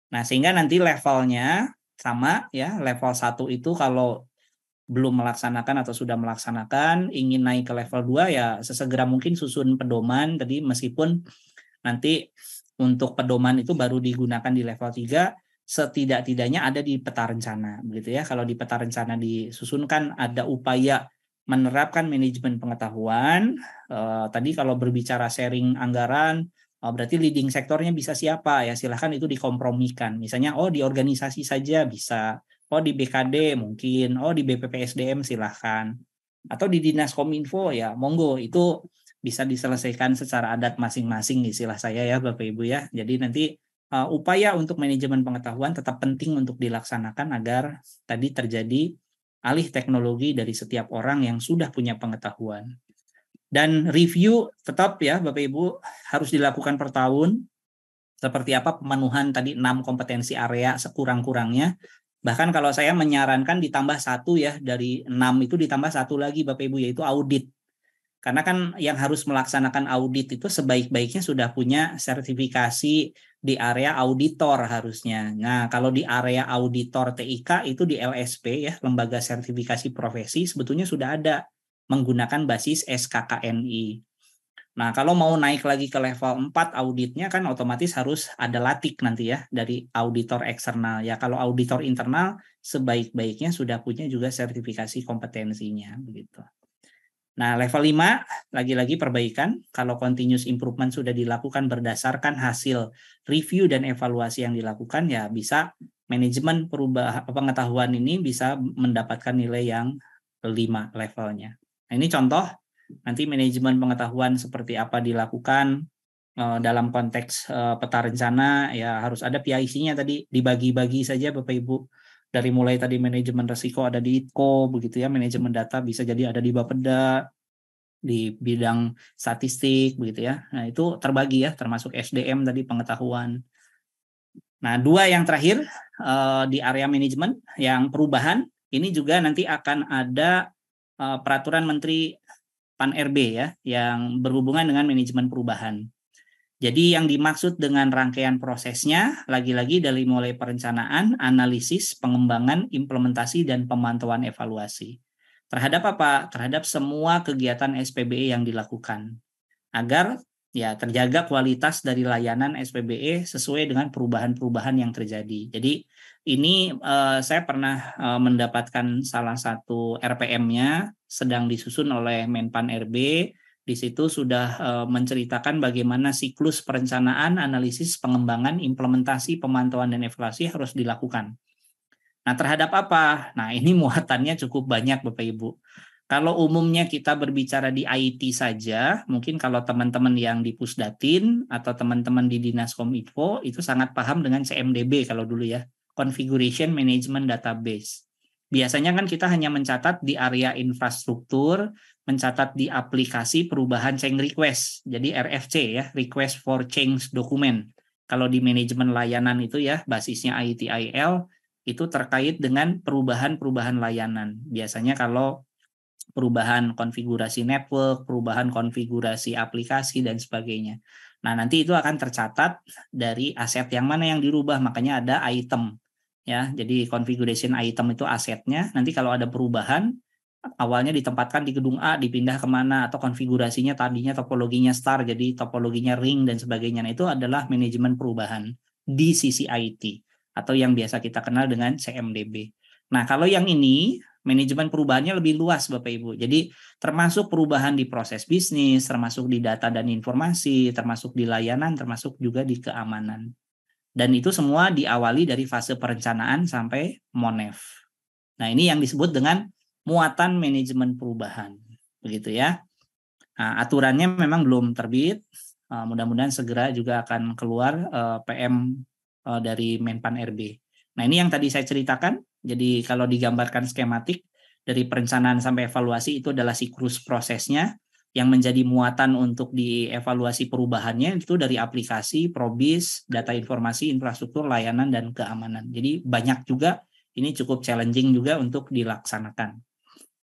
Nah, sehingga nanti levelnya sama ya, level 1 itu kalau belum melaksanakan atau sudah melaksanakan, ingin naik ke level 2 ya sesegera mungkin susun pedoman tadi, meskipun nanti untuk pedoman itu baru digunakan di level 3, setidak-tidaknya ada di peta rencana begitu ya. Kalau di peta rencana disusunkan ada upaya menerapkan manajemen pengetahuan, tadi kalau berbicara sharing anggaran, berarti leading sektornya bisa siapa ya, silahkan itu dikompromikan. Misalnya di organisasi saja bisa, di BKD mungkin, di BPPSDM silahkan. Atau di Dinas Kominfo ya monggo, itu bisa diselesaikan secara adat masing-masing istilah saya ya Bapak Ibu ya. Jadi nanti upaya untuk manajemen pengetahuan tetap penting untuk dilaksanakan agar tadi terjadi alih teknologi dari setiap orang yang sudah punya pengetahuan. Dan review tetap ya Bapak Ibu harus dilakukan per tahun. Seperti apa pemenuhan tadi 6 kompetensi area sekurang-kurangnya. Bahkan kalau saya menyarankan ditambah 1 ya, dari 6 itu ditambah 1 lagi Bapak Ibu, yaitu audit. Karena kan yang harus melaksanakan audit itu sebaik-baiknya sudah punya sertifikasi di area auditor harusnya. Nah, kalau di area auditor TIK itu di LSP ya, Lembaga Sertifikasi Profesi, sebetulnya sudah ada menggunakan basis SKKNI. Nah, kalau mau naik lagi ke level 4 auditnya kan otomatis harus ada LATIK nanti ya dari auditor eksternal. Ya, kalau auditor internal sebaik-baiknya sudah punya juga sertifikasi kompetensinya begitu. Nah, level 5 lagi-lagi perbaikan. Kalau continuous improvement sudah dilakukan berdasarkan hasil review dan evaluasi yang dilakukan, ya bisa manajemen pengetahuan ini bisa mendapatkan nilai yang 5 levelnya. Nah, ini contoh nanti manajemen pengetahuan seperti apa dilakukan dalam konteks peta rencana, ya harus ada PIC-nya tadi, dibagi-bagi saja Bapak Ibu. Dari mulai tadi manajemen risiko ada di ITKO begitu ya, manajemen data bisa jadi ada di Bapeda, di bidang statistik begitu ya. Nah, itu terbagi ya, termasuk SDM tadi pengetahuan. Nah, 2 yang terakhir di area manajemen yang perubahan, ini juga nanti akan ada peraturan Menteri Pan-RB ya, yang berhubungan dengan manajemen perubahan. Jadi yang dimaksud dengan rangkaian prosesnya, lagi-lagi dari mulai perencanaan, analisis, pengembangan, implementasi, dan pemantauan evaluasi. Terhadap apa? Terhadap semua kegiatan SPBE yang dilakukan. Agar ya terjaga kualitas dari layanan SPBE sesuai dengan perubahan-perubahan yang terjadi. Jadi ini saya pernah mendapatkan salah satu RPM-nya sedang disusun oleh Menpan RB. Di situ sudah menceritakan bagaimana siklus perencanaan, analisis, pengembangan, implementasi, pemantauan, dan evaluasi harus dilakukan. Nah, terhadap apa? Nah, ini muatannya cukup banyak Bapak Ibu. Kalau umumnya kita berbicara di IT saja, mungkin kalau teman-teman yang di Pusdatin atau teman-teman di Dinas Kominfo itu sangat paham dengan CMDB kalau dulu ya, Configuration Management Database. Biasanya kan kita hanya mencatat di area infrastruktur, mencatat di aplikasi perubahan change request, jadi RFC ya, Request for Change Document. Kalau di manajemen layanan itu ya, basisnya ITIL, itu terkait dengan perubahan-perubahan layanan. Biasanya kalau perubahan konfigurasi network, perubahan konfigurasi aplikasi, dan sebagainya. Nah, nanti itu akan tercatat dari aset yang mana yang dirubah, makanya ada item. Ya, jadi configuration item itu asetnya, nanti kalau ada perubahan, awalnya ditempatkan di gedung A, dipindah kemana, atau konfigurasinya tadinya topologinya star, jadi topologinya ring, dan sebagainya. Nah, itu adalah manajemen perubahan di sisi IT, atau yang biasa kita kenal dengan CMDB. Nah, kalau yang ini, manajemen perubahannya lebih luas Bapak Ibu. Jadi termasuk perubahan di proses bisnis, termasuk di data dan informasi, termasuk di layanan, termasuk juga di keamanan. Dan itu semua diawali dari fase perencanaan sampai MONEF. Nah, ini yang disebut dengan muatan manajemen perubahan. Begitu ya. Nah, aturannya memang belum terbit. Mudah-mudahan segera juga akan keluar PM dari Menpan RB. Nah, ini yang tadi saya ceritakan. Jadi kalau digambarkan skematik dari perencanaan sampai evaluasi itu adalah siklus prosesnya, yang menjadi muatan untuk dievaluasi perubahannya itu dari aplikasi, probis, data informasi, infrastruktur, layanan, dan keamanan. Jadi banyak juga, ini cukup challenging juga untuk dilaksanakan.